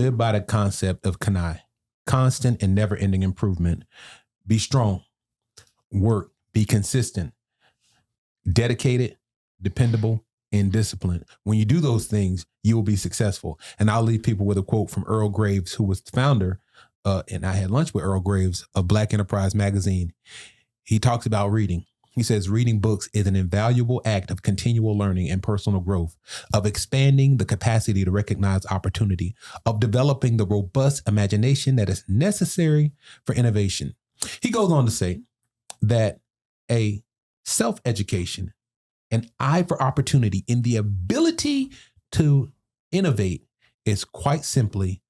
live by the concept of Kanai, constant and never-ending improvement. Be strong, work, be consistent, dedicated, dependable, and disciplined. When you do those things, you will be successful. And I'll leave people with a quote from Earl Graves, who was the founder, and I had lunch with Earl Graves of Black Enterprise magazine. He talks about reading. He says, reading books is an invaluable act of continual learning and personal growth, of expanding the capacity to recognize opportunity, of developing the robust imagination that is necessary for innovation. He goes on to say that a self-education, an eye for opportunity, and the ability to innovate is quite simply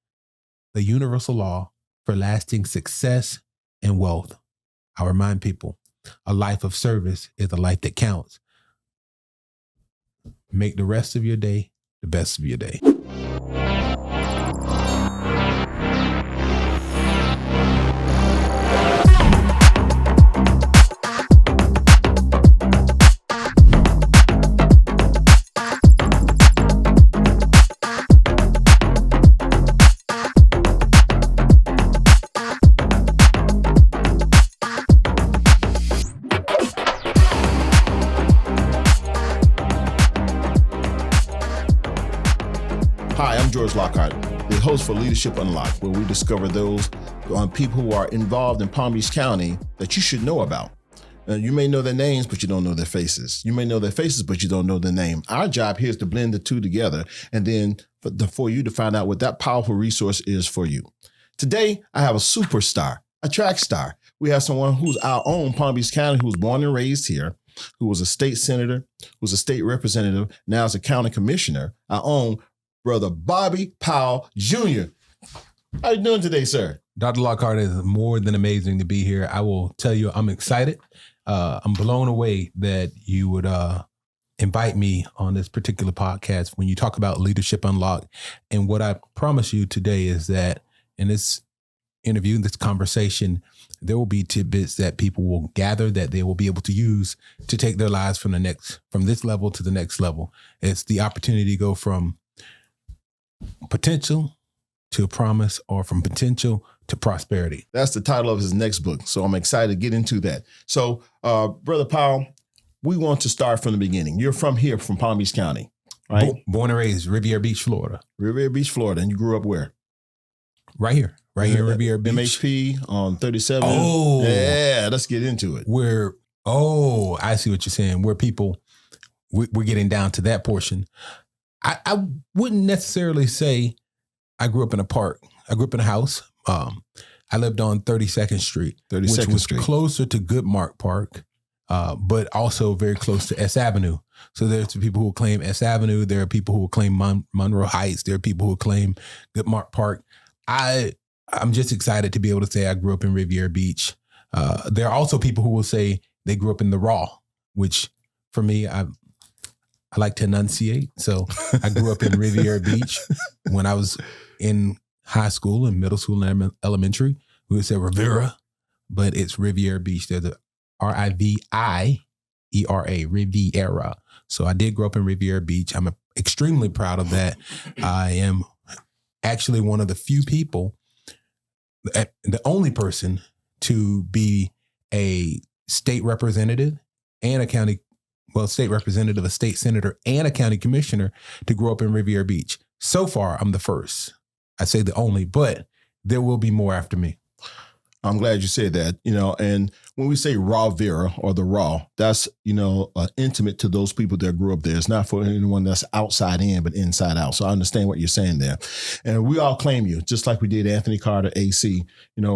the universal law for lasting success and wealth. I remind people, a life of service is a life that counts. Make the rest of your day the best of your day. Lockhart, the host for Leadership Unlocked, where we discover those people who are involved in Palm Beach County that you should know about. You may know their names, but you don't know their faces. You may know their faces, but you don't know their name. Our job here is to blend the two together and then for you to find out what that powerful resource is for you. Today, I have a superstar, a track star. We have someone who's our own Palm Beach County, who was born and raised here, who was a state senator, who was a state representative, now is a county commissioner, our own Brother Bobby Powell Jr. How you doing today, sir? Dr. Lockhart, is more than amazing to be here. I will tell you, I'm excited. I'm blown away that you would invite me on this particular podcast when you talk about Leadership Unlocked. And what I promise you today is that in this interview, in this conversation, there will be tidbits that people will gather that they will be able to use to take their lives from this level to the next level. It's the opportunity to go from potential to a promise, or from potential to prosperity. That's the title of his next book. So I'm excited to get into that. So, Brother Powell, we want to start from the beginning. You're from here, from Palm Beach County, right? Born and raised, Riviera Beach, Florida. Riviera Beach, Florida. And you grew up where? Right here, Riviera Beach. MHP on 37. Oh. Yeah, let's get into it. I see what you're saying. Where people, we're getting down to that portion. I wouldn't necessarily say I grew up in a park. I grew up in a house. I lived on 32nd Street, which was closer to Goodmark Park, but also very close to S Avenue. So there's people who claim S Avenue. There are people who claim Monroe Heights. There are people who claim Goodmark Park. I'm just excited to be able to say I grew up in Riviera Beach. There are also people who will say they grew up in the Raw, which for me, I like to enunciate. So I grew up in Riviera Beach. When I was in high school and middle school and elementary, we would say Rivera, but it's Riviera Beach. There's a Riviera, Riviera. So I did grow up in Riviera Beach. I'm extremely proud of that. I am actually one of the few people, the only person to be a state representative and state representative, a state senator, and a county commissioner to grow up in Riviera Beach. So far, I'm the first. I say the only, but there will be more after me. I'm glad you said that, and when we say Raw Vera or the Raw, that's, intimate to those people that grew up there. It's not for anyone that's outside in, but inside out. So I understand what you're saying there. And we all claim you, just like we did Anthony Carter, AC,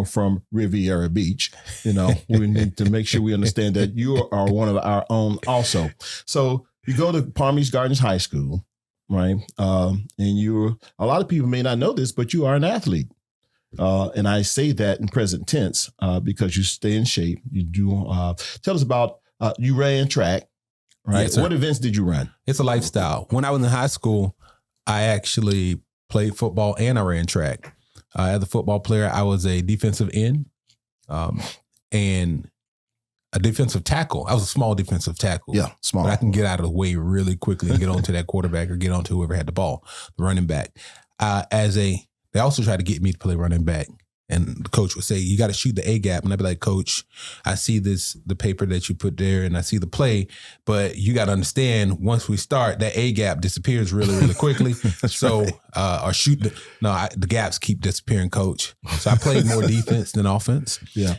from Riviera Beach. We need to make sure we understand that you are one of our own also. So you go to Palm Beach Gardens High School, right? And a lot of people may not know this, but you are an athlete. And I say that in present tense because you stay in shape. You do. Tell us about, you ran track, right? Yes, what events did you run? It's a lifestyle. When I was in high school, I actually played football and I ran track. As a football player, I was a defensive end and a defensive tackle. I was a small defensive tackle. Yeah, small. But I can get out of the way really quickly and get onto that quarterback or get onto whoever had the ball, the running back. As a They also tried to get me to play running back. And the coach would say, you got to shoot the A gap. And I'd be like, Coach, I see the paper that you put there and I see the play, but you got to understand once we start, that A gap disappears really, really quickly. So, or shoot the gaps keep disappearing, Coach. So I played more defense than offense. Yeah.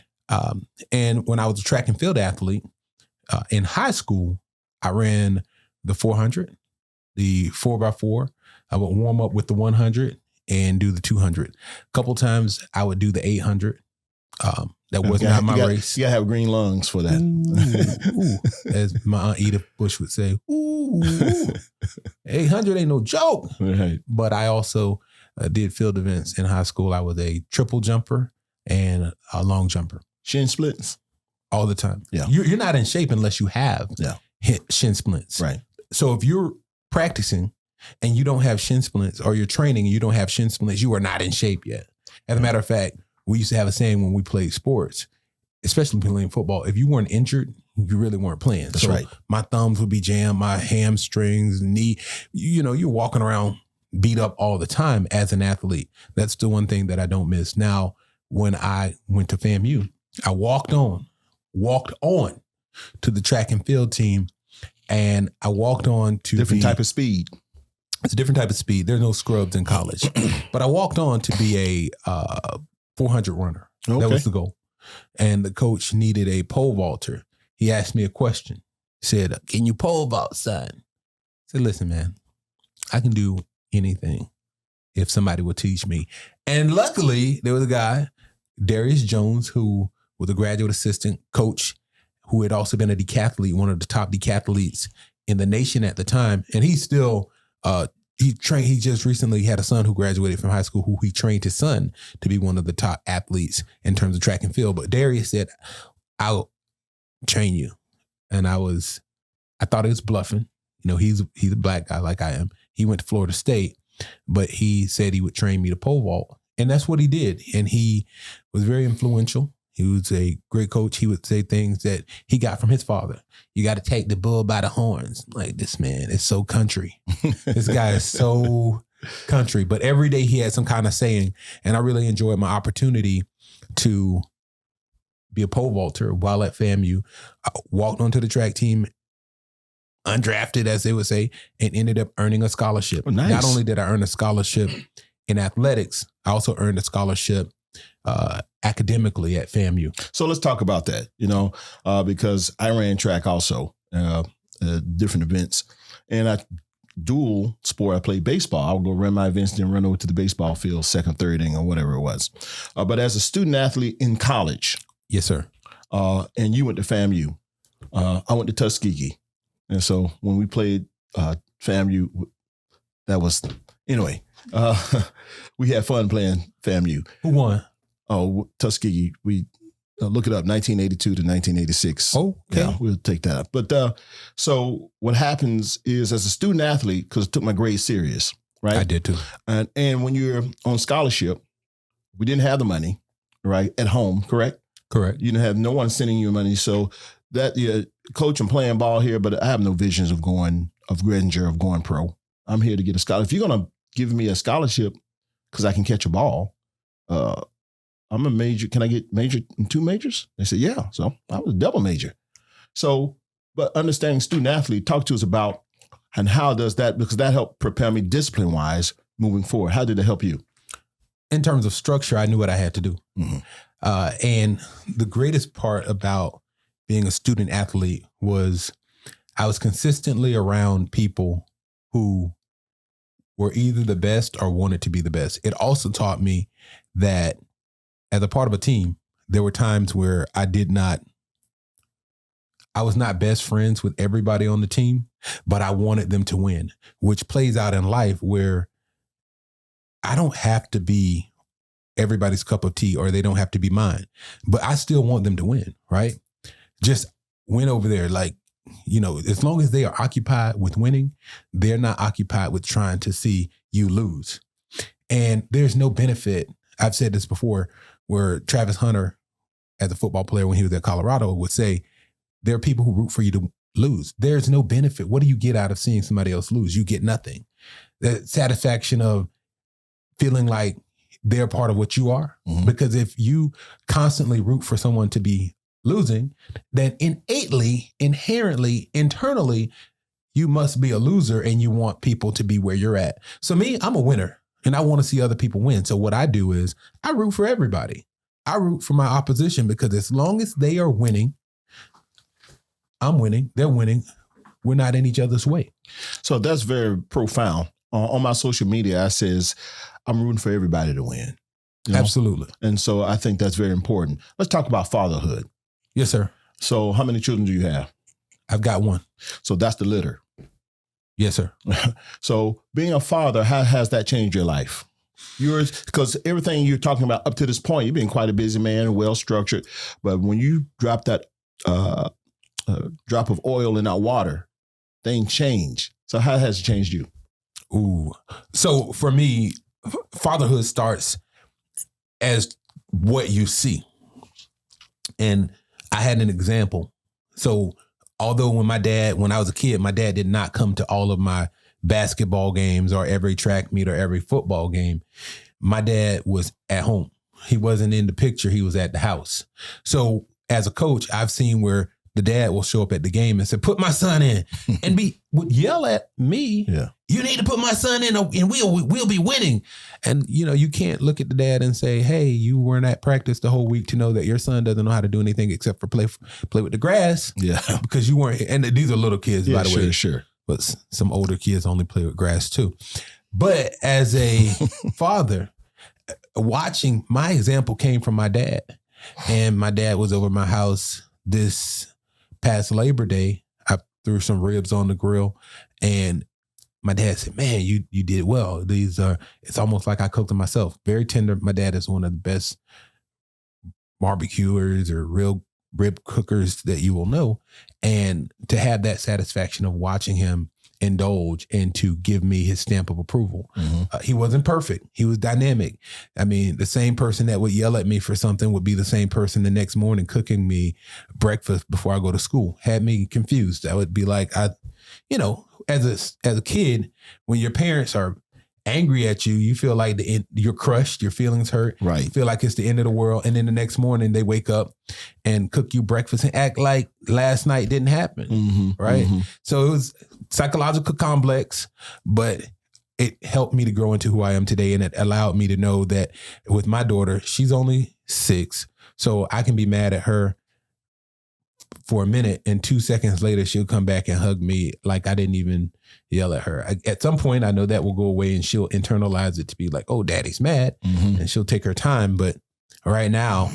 And when I was a track and field athlete in high school, I ran the 400, the 4x4. I would warm up with the 100 and do the 200. A couple times I would do the 800. That was not my race. You gotta have green lungs for that. Ooh. As my Aunt Edith Bush would say, ooh, 800 ain't no joke. Right. But I also did field events in high school. I was a triple jumper and a long jumper. Shin splints? All the time. Yeah. You're not in shape unless you have shin splints. Right. So if you're practicing and you don't have shin splints, or you're training and you don't have shin splints, you are not in shape yet. As a matter of fact, we used to have a saying when we played sports, especially playing football, if you weren't injured, you really weren't playing. That's right. My thumbs would be jammed, my hamstrings, knee, you're walking around beat up all the time as an athlete. That's the one thing that I don't miss. Now, when I went to FAMU, I walked on to the track and field team, and I walked on to different type of speed. It's a different type of speed. There's no scrubs in college. But I walked on to be a 400 runner. Okay. That was the goal. And the coach needed a pole vaulter. He asked me a question. He said, can you pole vault, son? I said, listen, man, I can do anything if somebody would teach me. And luckily, there was a guy, Darius Jones, who was a graduate assistant coach, who had also been a decathlete, one of the top decathletes in the nation at the time. And he's still... he just recently had a son who graduated from high school, who he trained his son to be one of the top athletes in terms of track and field. But Darius said, I'll train you. And I thought he was bluffing. He's a black guy like I am. He went to Florida State, but he said he would train me to pole vault. And that's what he did. And he was very influential. He was a great coach. He would say things that he got from his father. You got to take the bull by the horns. Like, this man is so country. This guy is so country. But every day he had some kind of saying. And I really enjoyed my opportunity to be a pole vaulter while at FAMU. I walked onto the track team, undrafted, as they would say, and ended up earning a scholarship. Oh, nice. Not only did I earn a scholarship in athletics, I also earned a scholarship academically at FAMU. So let's talk about that, because I ran track also, different events, and I dual sport. I played baseball. I would go run my events, then run over to the baseball field, second, third inning, or whatever it was. But as a student athlete in college. Yes, sir. And you went to FAMU. I went to Tuskegee. And so when we played FAMU, that was, anyway, we had fun playing FAMU. Who won? Oh, Tuskegee. We look it up, 1982 to 1986. Oh, okay. Yeah, we'll take that up. But so what happens is, as a student athlete, because I took my grades serious, right? I did too. And when you're on scholarship, we didn't have the money, right, at home, correct? Correct. You didn't have no one sending you money. So that coach, I'm playing ball here, but I have no visions of grandeur, of going pro. I'm here to get a scholarship. If you're going to give me a scholarship because I can catch a ball, I'm a major. Can I get major in 2 majors? They said, yeah. So I was a double major. So, but understanding student athlete, talk to us about, and how does that, because that helped prepare me discipline wise moving forward. How did it help you? In terms of structure, I knew what I had to do. Mm-hmm. And the greatest part about being a student athlete was I was consistently around people who were either the best or wanted to be the best. It also taught me that as a part of a team, there were times where I was not best friends with everybody on the team, but I wanted them to win, which plays out in life where I don't have to be everybody's cup of tea, or they don't have to be mine, but I still want them to win, right? Just win over there. Like, as long as they are occupied with winning, they're not occupied with trying to see you lose. And there's no benefit. I've said this before, where Travis Hunter, as a football player when he was at Colorado, would say, there are people who root for you to lose. There's no benefit. What do you get out of seeing somebody else lose? You get nothing. The satisfaction of feeling like they're part of what you are. Mhm. Because if you constantly root for someone to be losing, then innately, inherently, internally, you must be a loser and you want people to be where you're at. So me, I'm a winner and I want to see other people win. So what I do is I root for everybody. I root for my opposition because as long as they are winning, I'm winning, they're winning. We're not in each other's way. So that's very profound. On my social media, I says, I'm rooting for everybody to win. You know? Absolutely. And so I think that's very important. Let's talk about fatherhood. Yes, sir. So how many children do you have? I've got one. So that's the litter. Yes, sir. So being a father, how has that changed your life? Because everything you're talking about up to this point, you've been quite a busy man, well-structured. But when you drop that drop of oil in that water, things change. So how has it changed you? Ooh. So for me, fatherhood starts as what you see. And I had an example. So although when I was a kid, my dad did not come to all of my basketball games or every track meet or every football game, my dad was at home. He wasn't in the picture. He was at the house. So as a coach, I've seen where the dad will show up at the game and say, put my son in, and would yell at me. Yeah. You need to put my son in and we'll be winning. And, you can't look at the dad and say, hey, you weren't at practice the whole week to know that your son doesn't know how to do anything except for play with the grass. Yeah. Because you weren't. And these are little kids, by the way. Sure. But some older kids only play with grass too. But as a father, watching, my example came from my dad. And my dad was over my house this past Labor Day. I threw some ribs on the grill and my dad said, man, you did well. It's almost like I cooked them myself. Very tender. My dad is one of the best barbecuers or real rib cookers that you will know. And to have that satisfaction of watching him indulge and to give me his stamp of approval. Mm-hmm. He wasn't perfect. He was dynamic. I mean, the same person that would yell at me for something would be the same person the next morning cooking me breakfast before I go to school. Had me confused. I would be like, as a kid, when your parents are angry at you, you feel like you're crushed, your feelings hurt. Right. You feel like it's the end of the world. And then the next morning they wake up and cook you breakfast and act like last night didn't happen. Mm-hmm, right. Mm-hmm. So it was psychological complex, but it helped me to grow into who I am today. And it allowed me to know that with my daughter, she's only 6. So I can be mad at her for a minute and 2 seconds later, she'll come back and hug me like I didn't even yell at her. At some point, I know that will go away and she'll internalize it to be like, oh, daddy's mad. Mm-hmm. And she'll take her time. But right now,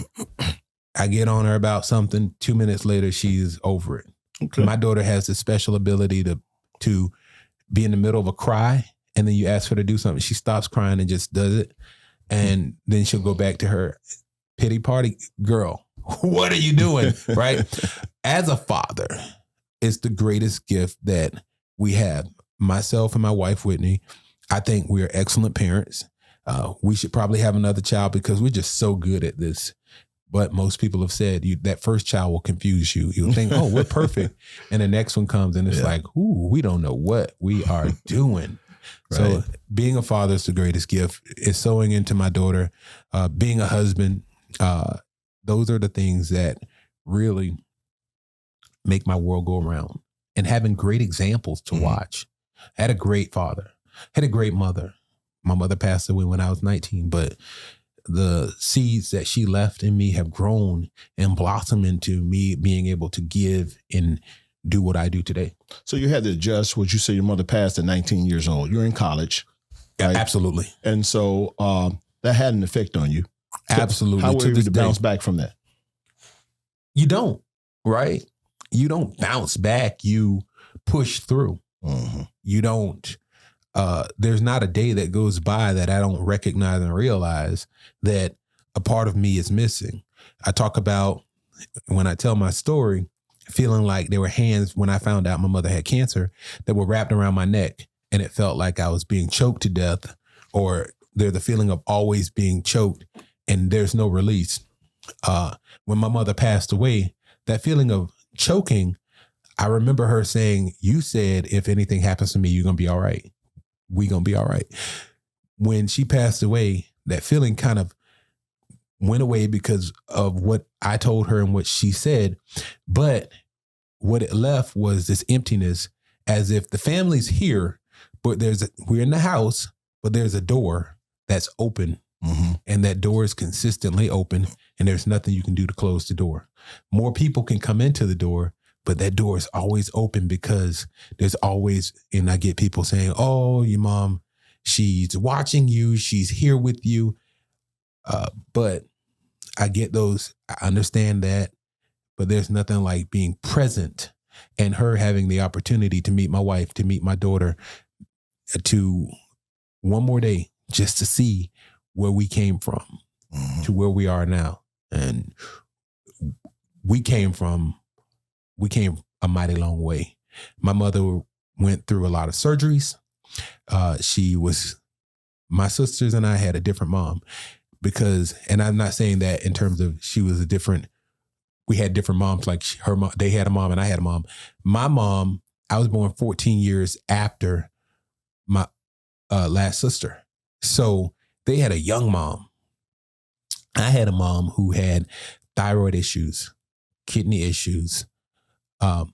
I get on her about something. 2 minutes later, she's over it. Okay. My daughter has this special ability to be in the middle of a cry. And then you ask her to do something. She stops crying and just does it. And then she'll go back to her pity party. Girl, what are you doing? Right? As a father, it's the greatest gift that we have. Myself and my wife, Whitney, I think we are excellent parents. We should probably have another child because we're just so good at this. But most people have said that first child will confuse you. You'll think, oh, we're perfect. And the next one comes and it's like, ooh, we don't know what we are doing. Right. So being a father is the greatest gift. It's sewing into my daughter, being a husband. Those are the things that really make my world go around, and having great examples to watch. I had a great father, had a great mother. My mother passed away when I was 19, but the seeds that she left in me have grown and blossomed into me being able to give and do what I do today. So you had to adjust. Would you say your mother passed at 19 years old? You're in college. Right? Absolutely. And so that had an effect on you. Absolutely. How were you able to bounce back from that? You don't, right? You don't bounce back. You push through. Mm-hmm. You don't. There's not a day that goes by that I don't recognize and realize that a part of me is missing. I talk about, when I tell my story, feeling like there were hands when I found out my mother had cancer that were wrapped around my neck, and it felt like I was being choked to death, or there's the feeling of always being choked and there's no release. When my mother passed away, that feeling of choking, I remember her saying, you said, if anything happens to me, you're going to be all right. We going to be all right. When she passed away, that feeling kind of went away because of what I told her and what she said. But what it left was this emptiness, as if the family's here, but we're in the house, but there's a door that's open. Mm-hmm. And that door is consistently open, and there's nothing you can do to close the door. More people can come into the door, but that door is always open because there's always, and I get people saying, oh, your mom, she's watching you, she's here with you. But I get those, I understand that, but there's nothing like being present and her having the opportunity to meet my wife, to meet my daughter, to one more day just to see where we came from to where we are now. And we came a mighty long way. My mother went through a lot of surgeries. My sisters and I had a different mom because, and I'm not saying that in terms of we had different moms, like they had a mom and I had a mom. My mom, I was born 14 years after my last sister. So they had a young mom. I had a mom who had thyroid issues, kidney issues, a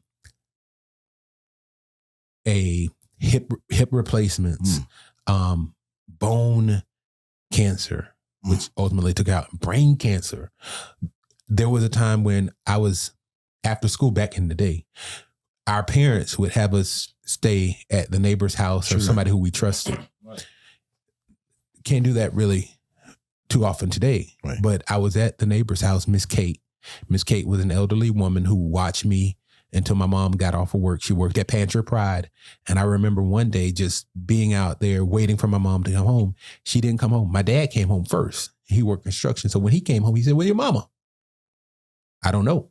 hip replacements, bone cancer, which ultimately took out brain cancer. There was a time when I was after school back in the day, our parents would have us stay at the neighbor's house or somebody who we trusted. Right. Can't do that really too often today. Right. But I was at the neighbor's house, Miss Kate. Miss Kate was an elderly woman who watched me until my mom got off of work. She worked at Pantry Pride. And I remember one day just being out there waiting for my mom to come home. She didn't come home. My dad came home first. He worked construction. So when he came home, he said, "Where's your mama?" I don't know.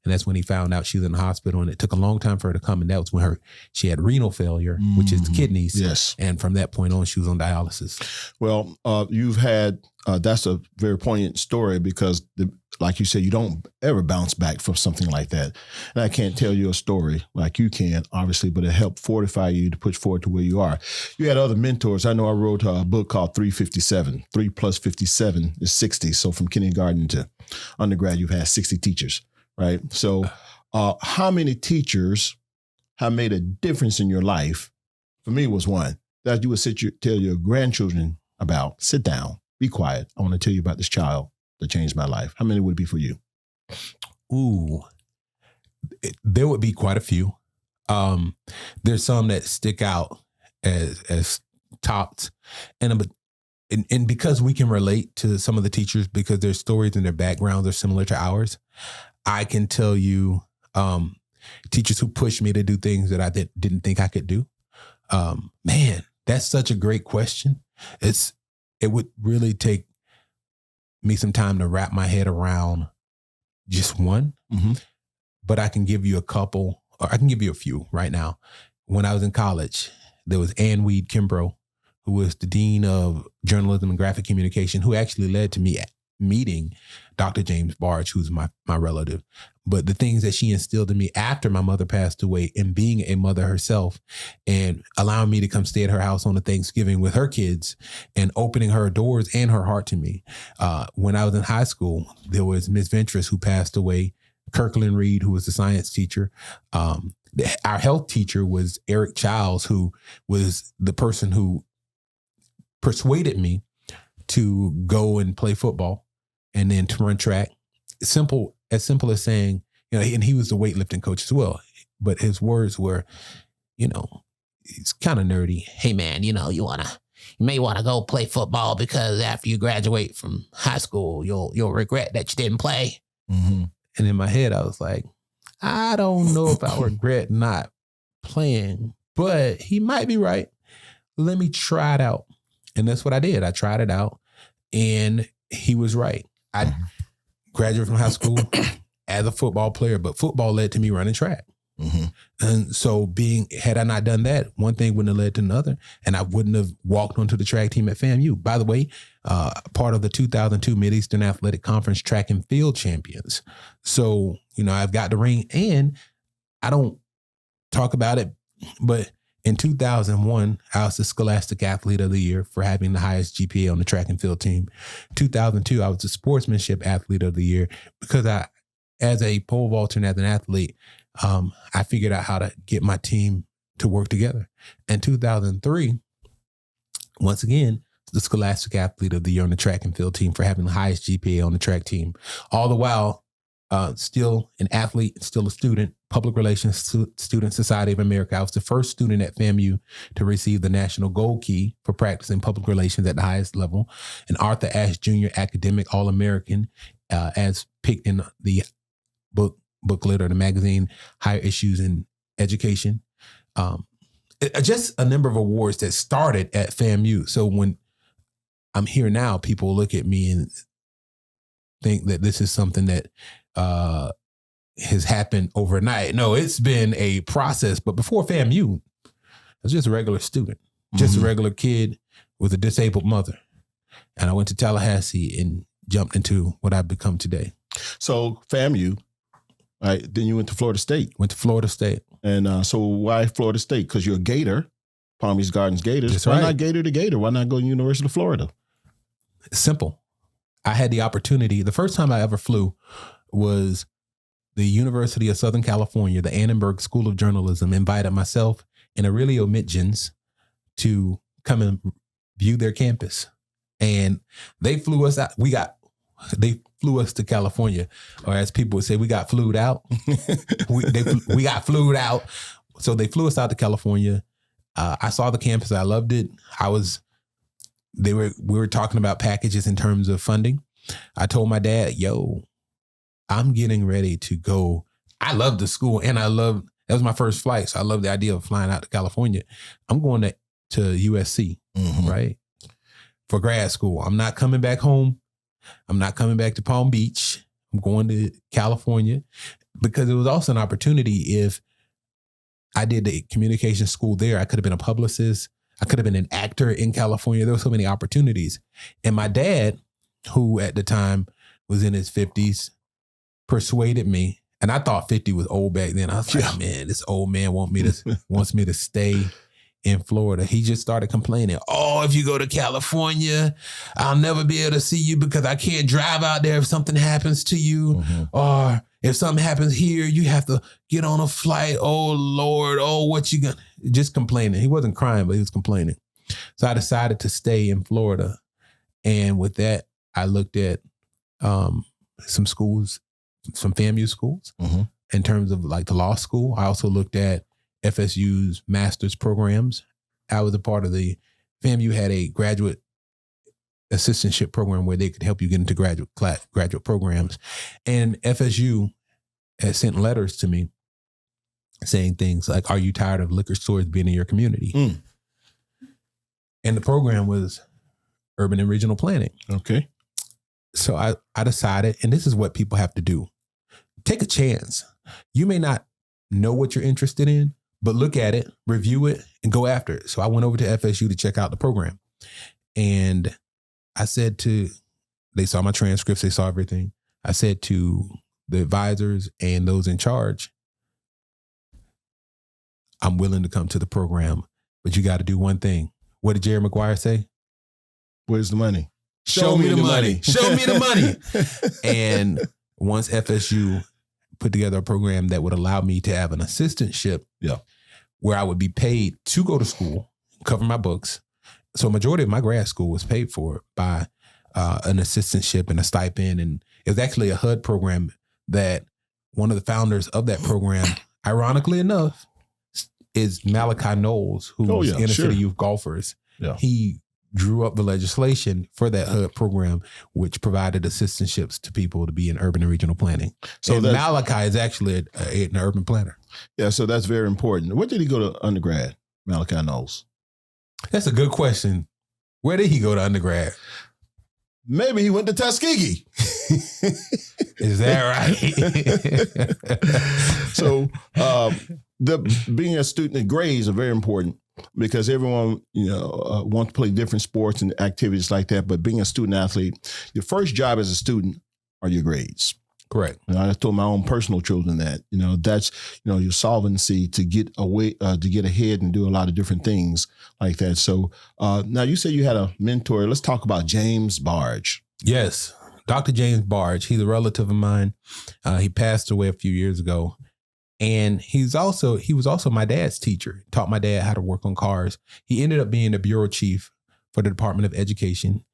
And that's when he found out she was in the hospital, and it took a long time for her to come. And that was when she had renal failure, which is the kidneys. Yes. And from that point on, she was on dialysis. Well, you've had, that's a very poignant story because like you said, you don't ever bounce back from something like that. And I can't tell you a story like you can, obviously, but it helped fortify you to push forward to where you are. You had other mentors. I know I wrote a book called 357. 3 plus 57 is 60. So from kindergarten to undergrad, you've had 60 teachers. Right. So how many teachers have made a difference in your life? For me, was one that you would tell your grandchildren about. Sit down, be quiet. I want to tell you about this child that changed my life. How many would it be for you? Ooh, there would be quite a few. There's some that stick out as tops. And because we can relate to some of the teachers because their stories and their backgrounds are similar to ours, I can tell you teachers who pushed me to do things that I didn't think I could do. Man, that's such a great question. It would really take me some time to wrap my head around just one, but I can give you a couple, or I can give you a few right now. When I was in college, there was Ann Weed Kimbrough, who was the dean of journalism and graphic communication, who actually led to me meeting Dr. James Barge, who's my relative. But the things that she instilled in me after my mother passed away, and being a mother herself and allowing me to come stay at her house on a Thanksgiving with her kids and opening her doors and her heart to me. When I was in high school, there was Miss Ventress who passed away, Kirkland Reed, who was the science teacher. Our health teacher was Eric Childs, who was the person who persuaded me to go and play football and then to run track. As simple as saying, and he was the weightlifting coach as well. But his words were, it's kind of nerdy. Hey man, you may want to go play football because after you graduate from high school, you'll regret that you didn't play. Mm-hmm. And in my head, I was like, I don't know if I regret not playing, but he might be right. Let me try it out. And that's what I did. I tried it out, and he was right. I graduated from high school as a football player, but football led to me running track. Mm-hmm. And so had I not done that, one thing wouldn't have led to another, and I wouldn't have walked onto the track team at FAMU. By the way, part of the 2002 Mid-Eastern Athletic Conference track and field champions. So, I've got the ring, and I don't talk about it, but In 2001, I was the Scholastic Athlete of the Year for having the highest GPA on the track and field team. 2002, I was the Sportsmanship Athlete of the Year because as a pole vaulter and as an athlete, I figured out how to get my team to work together. In 2003, once again, the Scholastic Athlete of the Year on the track and field team for having the highest GPA on the track team. All the while, still an athlete, still a student, public relations student, Society of America. I was the first student at FAMU to receive the National Gold Key for practicing public relations at the highest level. An Arthur Ashe Jr. Academic All-American, as picked in the booklet or the magazine, Higher Issues in Education. Just a number of awards that started at FAMU. So when I'm here now, people look at me and think that this is something that has happened overnight. No, it's been a process. But before FAMU, I was just a regular student, just a regular kid with a disabled mother. And I went to Tallahassee and jumped into what I've become today. So FAMU, right? Then you went to Florida State. Went to Florida State. And so why Florida State? Because you're a Gator, Palm Beach Gardens Gators. That's why right. not Gator to Gator? Why not go to University of Florida? It's simple. I had the opportunity. The first time I ever flew was the University of Southern California, the Annenberg School of Journalism, invited myself and Aurelio Mitgens to come and view their campus. And they flew us out. They flew us to California, or as people would say, we got flued out. we got flued out. So they flew us out to California. I saw the campus. I loved it. We were talking about packages in terms of funding. I told my dad, I'm getting ready to go. I love the school and that was my first flight. So I love the idea of flying out to California. I'm going to USC, right? For grad school. I'm not coming back home. I'm not coming back to Palm Beach. I'm going to California because it was also an opportunity. If I did the communication school there, I could have been a publicist. I could have been an actor in California. There were so many opportunities. And my dad, who at the time was in his 50s, persuaded me. And I thought 50 was old back then. I was like, man, this old man wants me to stay in Florida. He just started complaining. Oh, if you go to California, I'll never be able to see you because I can't drive out there if something happens to you. Or if something happens here, you have to get on a flight. Oh, Lord. Oh, what you gonna... Just complaining. He wasn't crying, but he was complaining. So I decided to stay in Florida. And with that, I looked at some schools, some FAMU schools in terms of like the law school. I also looked at FSU's master's programs. I was a part of FAMU had a graduate assistantship program where they could help you get into graduate programs. And FSU has sent letters to me saying things like, are you tired of liquor stores being in your community? And the program was urban and regional planning. Okay. So I decided, and this is what people have to do. Take a chance. You may not know what you're interested in, but look at it, review it, and go after it. So I went over to FSU to check out the program. And I said they saw my transcripts, they saw everything. I said to the advisors and those in charge, I'm willing to come to the program, but you got to do one thing. What did Jerry Maguire say? Where's the money? Show me the money. Show me the money. And once FSU put together a program that would allow me to have an assistantship where I would be paid to go to school, cover my books. So a majority of my grad school was paid for by an assistantship and a stipend. And it was actually a HUD program that one of the founders of that program, ironically enough, is Malachi Knowles, who's inner city youth golfers. Yeah. He drew up the legislation for that HUD program, which provided assistantships to people to be in urban and regional planning. So Malachi is actually an urban planner. Yeah, so that's very important. Where did he go to undergrad, Malachi Knowles? That's a good question. Where did he go to undergrad? Maybe he went to Tuskegee. Is that right? So being a student at grades are very important because everyone, wants to play different sports and activities like that. But being a student athlete, your first job as a student are your grades. Correct. I told my own personal children that, that's, your solvency to get away, to get ahead and do a lot of different things like that. So now you said you had a mentor. Let's talk about James Barge. Yes. Dr. James Barge. He's a relative of mine. He passed away a few years ago. And he was also my dad's teacher, taught my dad how to work on cars. He ended up being the bureau chief for the Department of Education.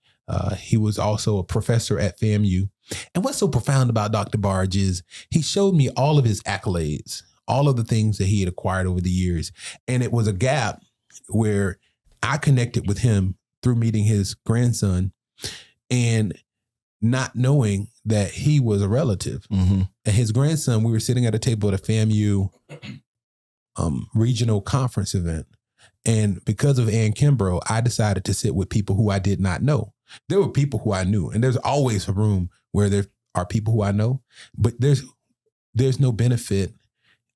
He was also a professor at FAMU. And what's so profound about Dr. Barge is he showed me all of his accolades, all of the things that he had acquired over the years. And it was a gap where I connected with him through meeting his grandson and not knowing that he was a relative. Mm-hmm. And his grandson, we were sitting at a table at a FAMU regional conference event. And because of Ann Kimbrough, I decided to sit with people who I did not know. There were people who I knew, and there's always a room where there are people who I know, but there's no benefit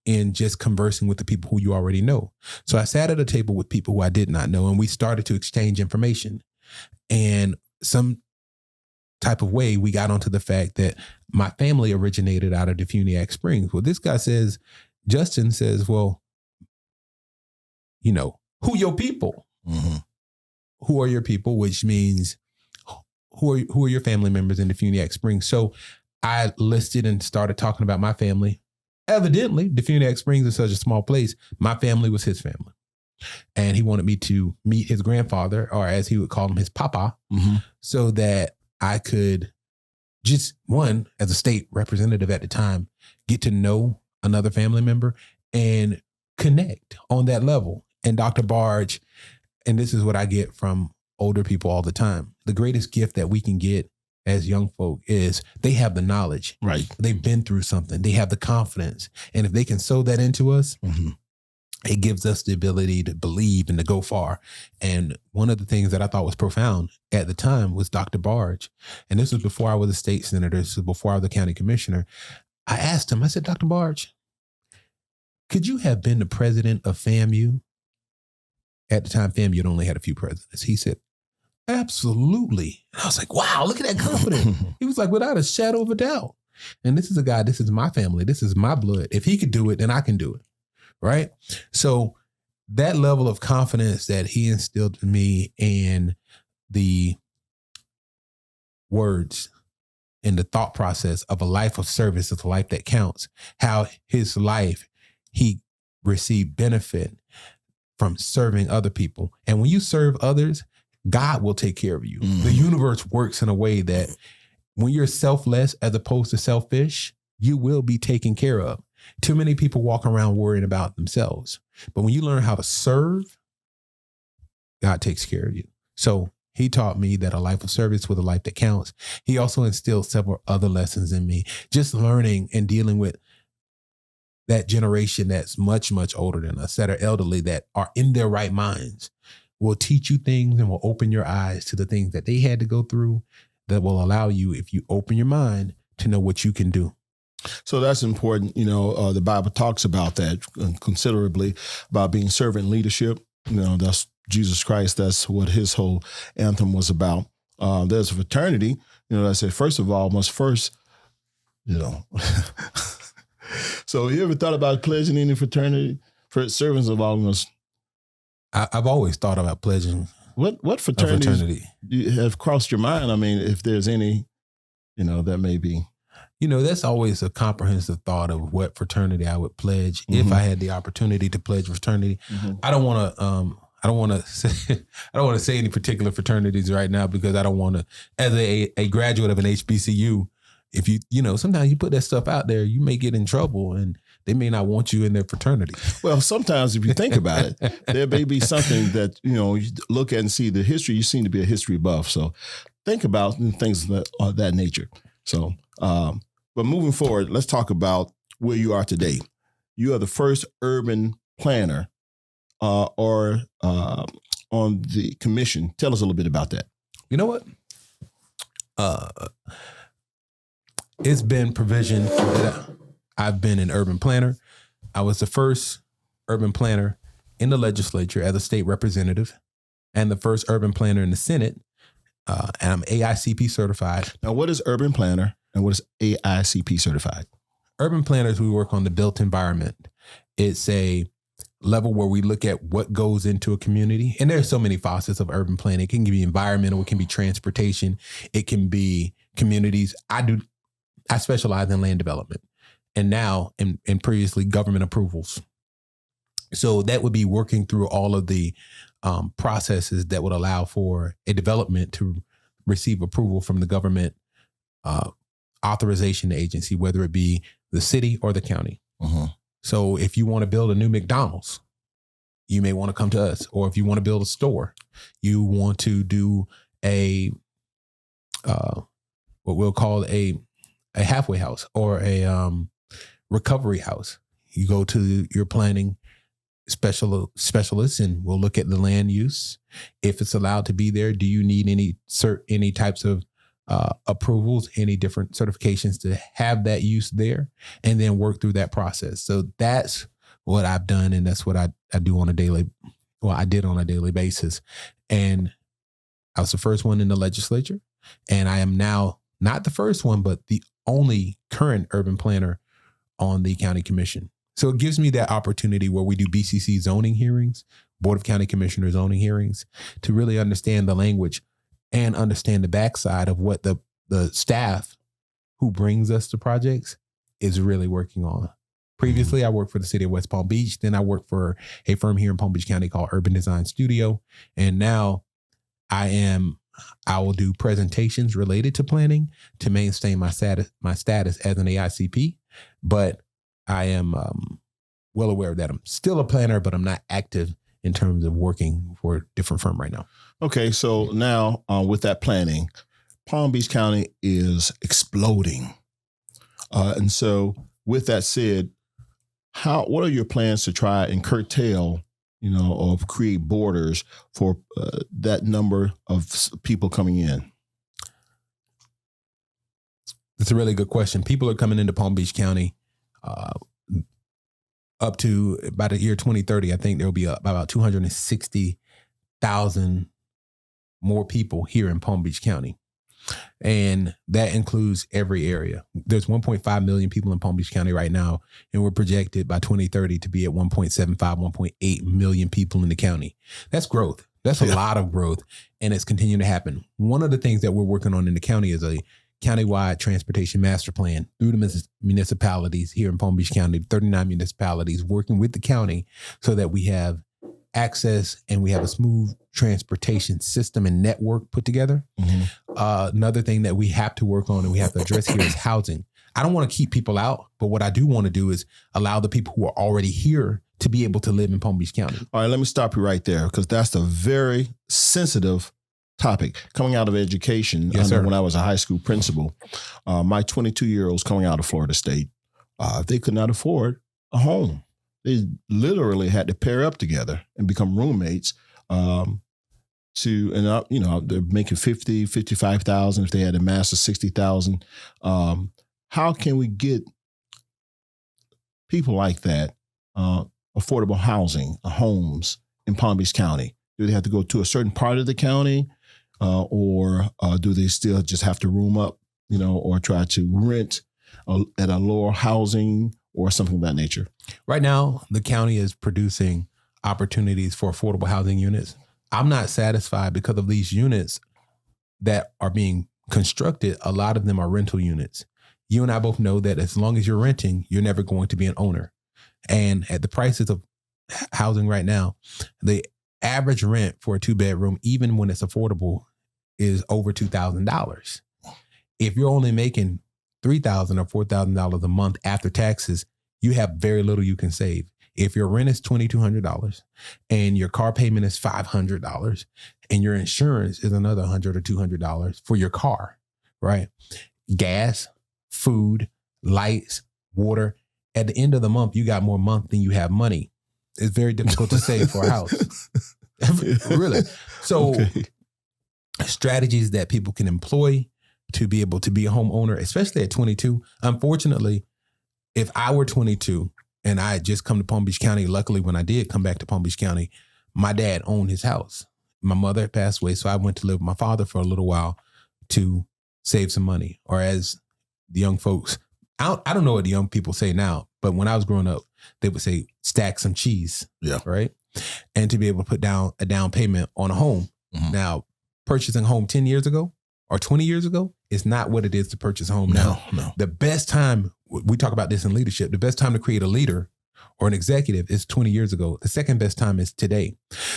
in just conversing with the people who you already know. So I sat at a table with people who I did not know, and we started to exchange information. And some type of way, we got onto the fact that my family originated out of Defuniak Springs. Well, this guy says, Justin says, well, who your people? Mm-hmm. Who are your people? Which means who are your family members in Defuniak Springs? So I listed and started talking about my family. Evidently, Defuniak Springs is such a small place. My family was his family. And he wanted me to meet his grandfather, or as he would call him, his papa, mm-hmm. so that I could just, one, as a state representative at the time, get to know another family member and connect on that level. And Dr. Barge, and this is what I get from older people all the time, the greatest gift that we can get as young folk is they have the knowledge. Right. They've been through something. They have the confidence. And if they can sow that into us, mm-hmm. it gives us the ability to believe and to go far. And one of the things that I thought was profound at the time was Dr. Barge. And this was before I was a state senator. This was before I was the county commissioner. I asked him, I said, Dr. Barge, could you have been the president of FAMU? At the time, FAMU had only had a few presidents. He said, absolutely. And I was like, wow, look at that confidence. He was like, without a shadow of a doubt. And this is a guy, this is my family. This is my blood. If he could do it, then I can do it. Right. So that level of confidence that he instilled in me, and the words and the thought process of a life of service, of a life that counts, how his life, he received benefit from serving other people. And when you serve others, God will take care of you. Mm. The universe works in a way that when you're selfless as opposed to selfish, you will be taken care of. Too many people walk around worrying about themselves. But when you learn how to serve, God takes care of you. So he taught me that a life of service was a life that counts. He also instilled several other lessons in me, just learning and dealing with that generation that's much, much older than us, that are elderly, that are in their right minds, will teach you things and will open your eyes to the things that they had to go through, that will allow you, if you open your mind, to know what you can do. So that's important. The Bible talks about that considerably, about being servant leadership. That's Jesus Christ. That's what his whole anthem was about. There's a fraternity, I said, first of all, must first, So you ever thought about pledging any fraternity for servants of all of us? I've always thought about pledging. What fraternity have crossed your mind? I mean, if there's any, that may be. That's always a comprehensive thought of what fraternity I would pledge if I had the opportunity to pledge fraternity. Mm-hmm. I don't want to say any particular fraternities right now, because I don't want to, as a graduate of an HBCU, if sometimes you put that stuff out there, you may get in trouble and they may not want you in their fraternity. Well, sometimes if you think about it, there may be something that, you look at and see the history. You seem to be a history buff. So think about things of that nature. So, but moving forward, let's talk about where you are today. You are the first urban planner on the commission. Tell us a little bit about that. You know what? It's been provision that I've been an urban planner. I was the first urban planner in the legislature as a state representative, and the first urban planner in the Senate. And I'm AICP certified. Now, what is urban planner? And what is AICP certified? Urban planners, we work on the built environment. It's a level where we look at what goes into a community. And there's so many facets of urban planning. It can be environmental, it can be transportation, it can be communities. I specialize in land development and now in previously government approvals. So that would be working through all of the processes that would allow for a development to receive approval from the government authorization agency, whether it be the city or the county. Uh-huh. So if you want to build a new McDonald's, you may want to come to us. Or if you want to build a store, you want to do a what we'll call a halfway house or a recovery house. You go to your planning specialists and we'll look at the land use. If it's allowed to be there, do you need any types of approvals, any different certifications to have that use there, and then work through that process. So that's what I've done. And that's what I do on a daily, I did on a daily basis. And I was the first one in the legislature. And I am now not the first one, but the only current urban planner on the county commission. So it gives me that opportunity where we do BCC zoning hearings, Board of County Commissioner zoning hearings, to really understand the language and understand the backside of what the staff who brings us the projects is really working on. Previously, I worked for the city of West Palm Beach. Then I worked for a firm here in Palm Beach County called Urban Design Studio. And now I will do presentations related to planning to maintain my status as an AICP. But I am well aware that I'm still a planner, but I'm not active in terms of working for a different firm right now. Okay, so now with that planning, Palm Beach County is exploding. And so with that said, what are your plans to try and curtail, or create borders for that number of people coming in? That's a really good question. People are coming into Palm Beach County up to by the year 2030. I think there will be about 260,000 more people here in Palm Beach County. And that includes every area. There's 1.5 million people in Palm Beach County right now, and we're projected by 2030 to be at 1.75, 1.8 million people in the county. That's growth. That's a lot of growth, and it's continuing to happen. One of the things that we're working on in the county is a countywide transportation master plan through the municipalities here in Palm Beach County, 39 municipalities working with the county so that we have access and we have a smooth transportation system and network put together. Mm-hmm. Another thing that we have to work on and we have to address here is housing. I don't want to keep people out, but what I do want to do is allow the people who are already here to be able to live in Palm Beach County. All right, let me stop you right there because that's a very sensitive topic. Coming out of education, yes, I know when I was a high school principal, my 22-year-olds coming out of Florida State, they could not afford a home. They literally had to pair up together and become roommates they're making 50, 55,000 if they had a master 60,000. How can we get people like that affordable housing, homes in Palm Beach County? Do they have to go to a certain part of the county or do they still just have to room up, or try to rent at a lower housing or something of that nature? Right now, the county is producing opportunities for affordable housing units. I'm not satisfied because of these units that are being constructed. A lot of them are rental units. You and I both know that as long as you're renting, you're never going to be an owner. And at the prices of housing right now, the average rent for a 2-bedroom, even when it's affordable, is over $2,000. If you're only making $3,000 or $4,000 a month after taxes, you have very little you can save. If your rent is $2,200 and your car payment is $500 and your insurance is another $100 or $200 for your car, right? Gas, food, lights, water. At the end of the month, you got more month than you have money. It's very difficult to save for a house. Really. So strategies that people can employ to be able to be a homeowner, especially at 22. Unfortunately, if I were 22 and I had just come to Palm Beach County, luckily when I did come back to Palm Beach County, my dad owned his house. My mother had passed away, so I went to live with my father for a little while to save some money. Or as the young folks, I don't know what the young people say now, but when I was growing up, they would say stack some cheese. Yeah. Right. And to be able to put down a down payment on a home. Mm-hmm. Now, purchasing a home 10 years ago or 20 years ago is not what it is to purchase a home now. No. The best time, we talk about this in leadership, the best time to create a leader or an executive is 20 years ago. The second best time is today.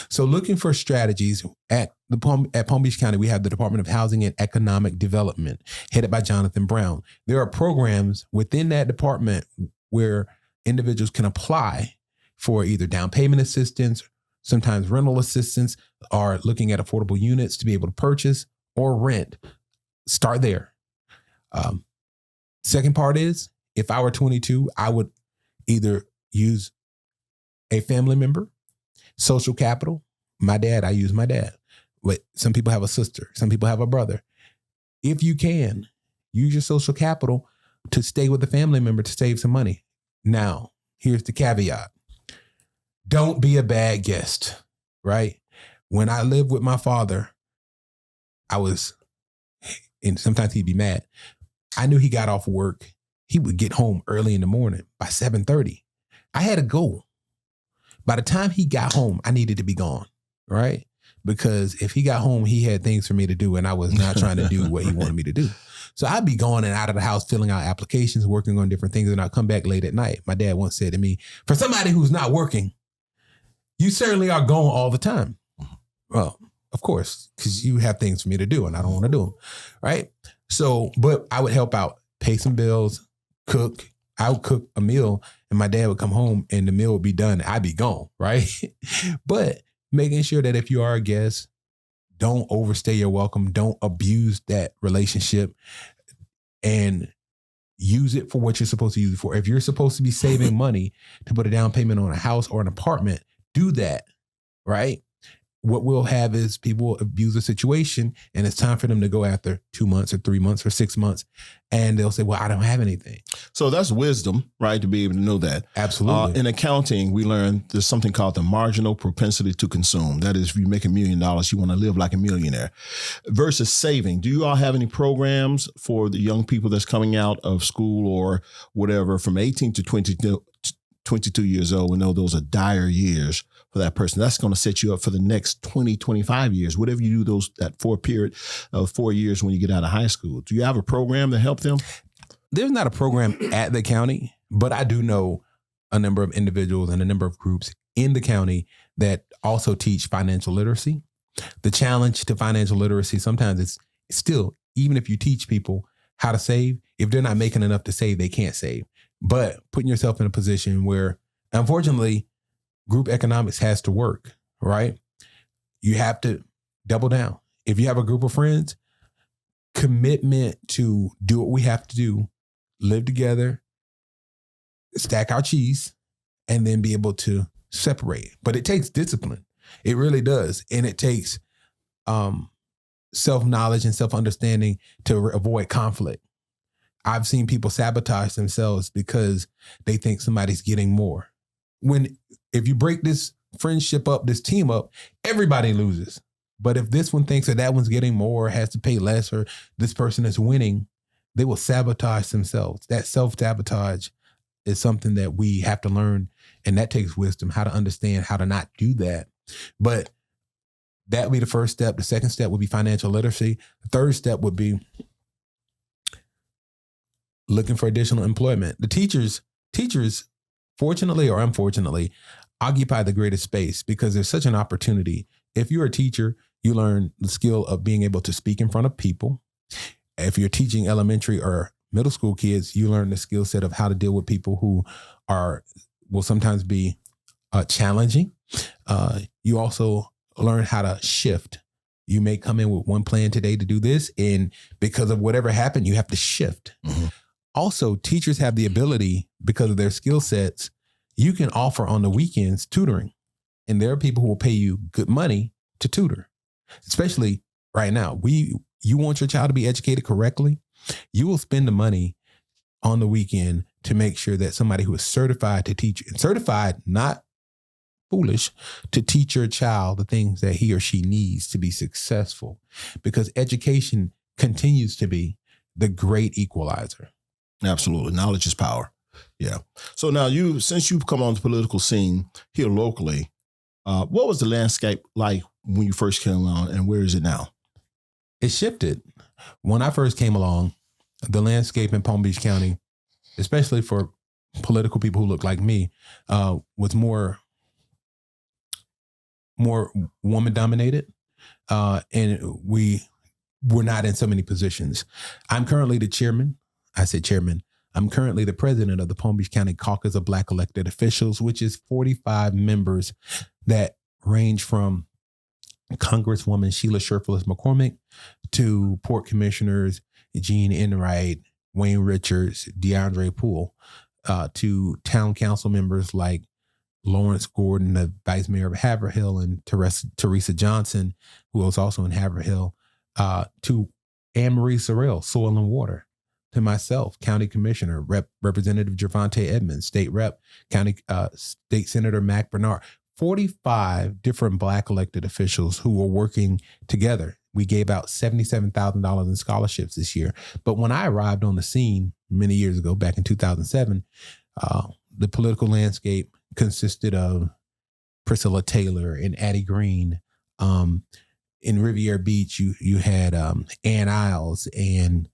So looking for strategies at Palm Beach County, we have the Department of Housing and Economic Development headed by Jonathan Brown. There are programs within that department where individuals can apply for either down payment assistance, sometimes rental assistance, or looking at affordable units to be able to purchase or rent. Start there. Second part is, if I were 22, I would either use a family member, social capital. My dad, I use my dad. But some people have a sister. Some people have a brother. If you can, use your social capital to stay with the family member to save some money. Now, here's the caveat. Don't be a bad guest, right? When I lived with my father, and sometimes he'd be mad. I knew he got off work. He would get home early in the morning by 7:30. I had a goal. By the time he got home, I needed to be gone, right? Because if he got home, he had things for me to do, and I was not trying to do what he wanted me to do. So I'd be going and out of the house, filling out applications, working on different things, and I'd come back late at night. My dad once said to me, for somebody who's not working, you certainly are gone all the time. Well, of course, because you have things for me to do, and I don't want to do them, right? So, but I would help out, pay some bills, cook. I would cook a meal, and my dad would come home, and the meal would be done. I'd be gone, right? But making sure that if you are a guest, don't overstay your welcome. Don't abuse that relationship, and use it for what you're supposed to use it for. If you're supposed to be saving money to put a down payment on a house or an apartment, do that, right? What we'll have is people abuse a situation, and it's time for them to go after 2 months or 3 months or 6 months. And they'll say, well, I don't have anything. So that's wisdom, right? To be able to know that. Absolutely. In accounting, we learned there's something called the marginal propensity to consume. That is, if you make $1 million, you want to live like a millionaire versus saving. Do you all have any programs for the young people that's coming out of school or whatever from 18 to 22 years old? We know those are dire years for that person. That's going to set you up for the next 20, 25 years, whatever you do that 4 years when you get out of high school. Do you have a program to help them? There's not a program at the county, but I do know a number of individuals and a number of groups in the county that also teach financial literacy. The challenge to financial literacy sometimes is still, even if you teach people how to save, if they're not making enough to save, they can't save. But putting yourself in a position where, unfortunately, group economics has to work, right? You have to double down. If you have a group of friends, commitment to do what we have to do, live together, stack our cheese, and then be able to separate. But it takes discipline. It really does. And it takes self-knowledge and self-understanding to avoid conflict. I've seen people sabotage themselves because they think somebody's getting more. If you break this friendship up, this team up, everybody loses. But if this one thinks that one's getting more, has to pay less, or this person is winning, they will sabotage themselves. That self-sabotage is something that we have to learn, and that takes wisdom, how to understand how to not do that. But that would be the first step. The second step would be financial literacy. The third step would be looking for additional employment. The teachers, fortunately or unfortunately, occupy the greatest space because there's such an opportunity. If you're a teacher, you learn the skill of being able to speak in front of people. If you're teaching elementary or middle school kids, you learn the skill set of how to deal with people who will sometimes be challenging. You also learn how to shift. You may come in with one plan today to do this, and because of whatever happened, you have to shift. Mm-hmm. Also, teachers have the ability, because of their skill sets, you can offer on the weekends tutoring. And there are people who will pay you good money to tutor, especially right now. You want your child to be educated correctly, you will spend the money on the weekend to make sure that somebody who is certified to teach, and certified, not foolish, to teach your child the things that he or she needs to be successful, because education continues to be the great equalizer. Absolutely. Knowledge is power. Yeah. So now since you've come on the political scene here locally, what was the landscape like when you first came on, and where is it now? It shifted. When I first came along, the landscape in Palm Beach County, especially for political people who look like me, was more woman dominated. And we were not in so many positions. I'm currently the chairman. I said chairman. I'm currently the president of the Palm Beach County Caucus of Black Elected Officials, which is 45 members that range from Congresswoman Sheila Sherfullis McCormick to Port Commissioners Gene Enright, Wayne Richards, DeAndre Poole, to town council members like Lawrence Gordon, the vice mayor of Haverhill, and Teresa Johnson, who was also in Haverhill, to Anne Marie Sorrell, Soil and Water, to myself, County Commissioner, Representative Gervonta Edmonds, State Rep, State Senator Mac Bernard, 45 different Black elected officials who were working together. We gave out $77,000 in scholarships this year. But when I arrived on the scene many years ago, back in 2007, the political landscape consisted of Priscilla Taylor and Addie Green. In Riviera Beach, you had Ann Isles, and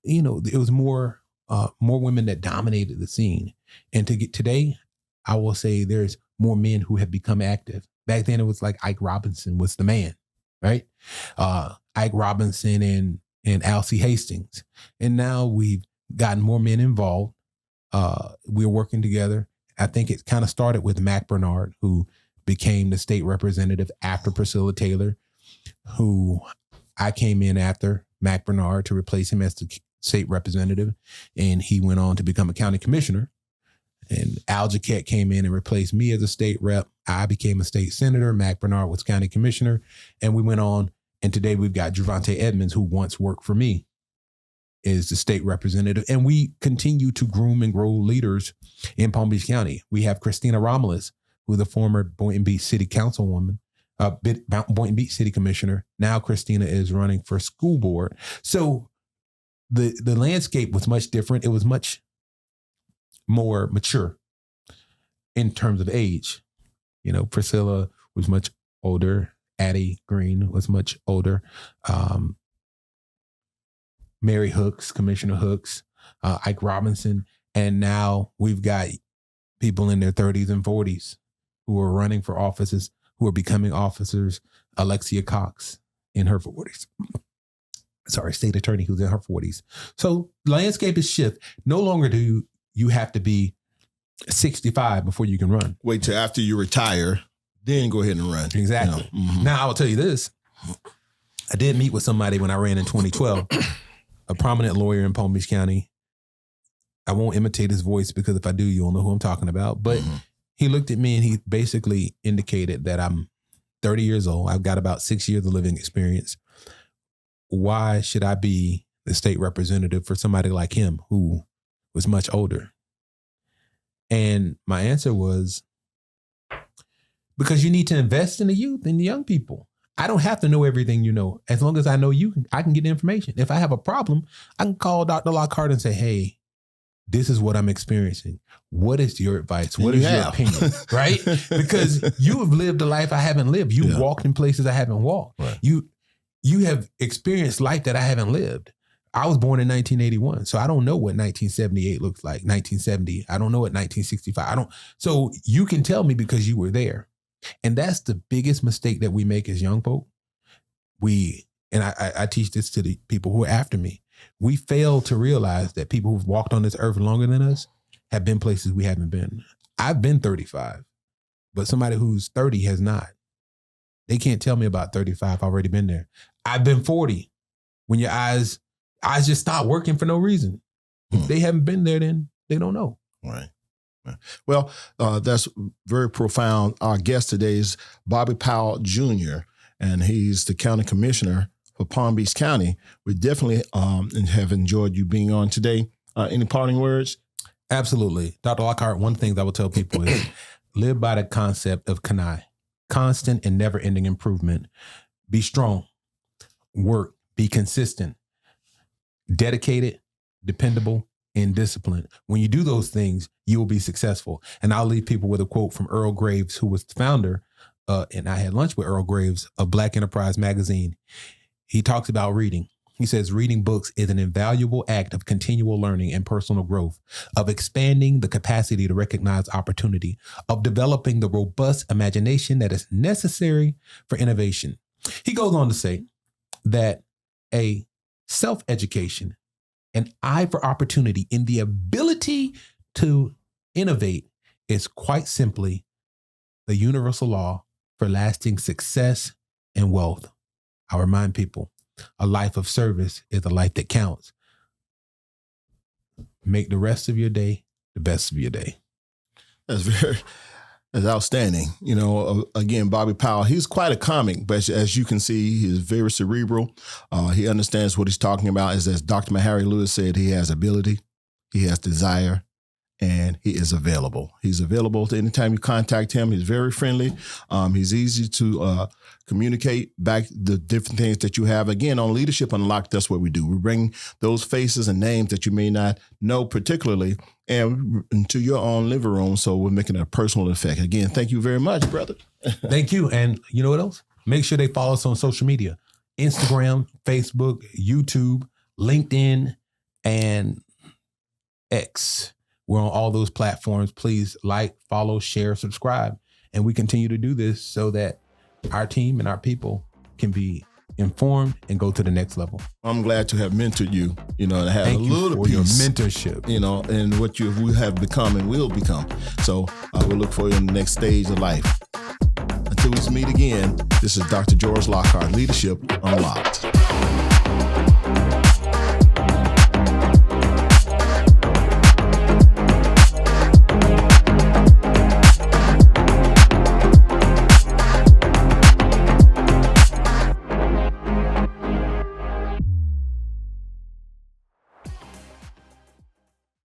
it was more women that dominated the scene. And to get today, I will say there's more men who have become active. Back then, it was like Ike Robinson was the man, right? Ike Robinson and Alcee Hastings. And now we've gotten more men involved. We're working together. I think it kind of started with Mac Bernard, who became the state representative after Priscilla Taylor, who I came in after Mac Bernard to replace him as the state representative. And he went on to become a county commissioner. And Al Jaquette came in and replaced me as a state rep. I became a state senator. Mac Bernard was county commissioner. And we went on. And today we've got Gervonta Edmonds, who once worked for me, is the state representative. And we continue to groom and grow leaders in Palm Beach County. We have Christina Romulus, who's the former Boynton Beach City Councilwoman, Boynton Beach City Commissioner. Now Christina is running for school board. So the landscape was much different. It was much more mature in terms of age. Priscilla was much older. Addie Green was much older. Mary Hooks, Commissioner Hooks, Ike Robinson. And now we've got people in their 30s and 40s who are running for offices, who are becoming officers. Alexia Cox in her 40s. Sorry, state attorney who's in her 40s. So landscape is shift. No longer do you have to be 65 before you can run. Wait till after you retire, then go ahead and run. Exactly. Mm-hmm. Now, I will tell you this. I did meet with somebody when I ran in 2012, a prominent lawyer in Palm Beach County. I won't imitate his voice because if I do, you'll know who I'm talking about. But he looked at me and he basically indicated that I'm 30 years old. I've got about 6 years of living experience. Why should I be the state representative for somebody like him who was much older? And my answer was, because you need to invest in the youth and the young people. I don't have to know everything you know. As long as I know you, I can get the information. If I have a problem, I can call Dr. Lockhart and say, hey, this is what I'm experiencing. What is your advice? What is your opinion? Right? Because you have lived a life I haven't lived. You've walked in places I haven't walked. Right. You have experienced life that I haven't lived. I was born in 1981, so I don't know what 1978 looks like, 1970. I don't know what 1965. So you can tell me because you were there. And that's the biggest mistake that we make as young folk. I teach this to the people who are after me. We fail to realize that people who've walked on this earth longer than us have been places we haven't been. I've been 35, but somebody who's 30 has not. They can't tell me about 35. I've already been there. I've been 40. When your eyes just stop working for no reason. If they haven't been there, then they don't know. Right. Well, that's very profound. Our guest today is Bobby Powell Jr., and he's the county commissioner for Palm Beach County. We definitely have enjoyed you being on today. Any parting words? Absolutely. Dr. Lockhart, one thing that I will tell people is live by the concept of CANI, constant and never-ending improvement. Be strong, work, be consistent, dedicated, dependable, and discipline. When you do those things, you will be successful. And I'll leave people with a quote from Earl Graves, who was the founder, and I had lunch with Earl Graves of Black Enterprise Magazine. He talks about reading. He says, reading books is an invaluable act of continual learning and personal growth, of expanding the capacity to recognize opportunity, of developing the robust imagination that is necessary for innovation. He goes on to say that a self-education, an eye for opportunity, and the ability to innovate is quite simply the universal law for lasting success and wealth. I remind people, a life of service is a life that counts. Make the rest of your day the best of your day. That's outstanding. You know, again, Bobby Powell, he's quite a comic, but as you can see, he's very cerebral. He understands what he's talking about. As Dr. Harry Lewis said, he has ability, he has desire, and he is available. He's available to anytime you contact him. He's very friendly. He's easy to communicate back the different things that you have. Again, on Leadership Unlocked, that's what we do. We bring those faces and names that you may not know particularly and into your own living room. So we're making a personal effect. Again, thank you very much, brother. Thank you. And you know what else? Make sure they follow us on social media: Instagram, Facebook, YouTube, LinkedIn, and X. We're on all those platforms. Please like, follow, share, subscribe. And we continue to do this so that our team and our people can be informed and go to the next level. I'm glad to have mentored you, you know, and have Thank a you little for piece, your mentorship, you know, and what we have become and will become. So we'll look for you in the next stage of life. Until we meet again, this is Dr. George Lockhart, Leadership Unlocked.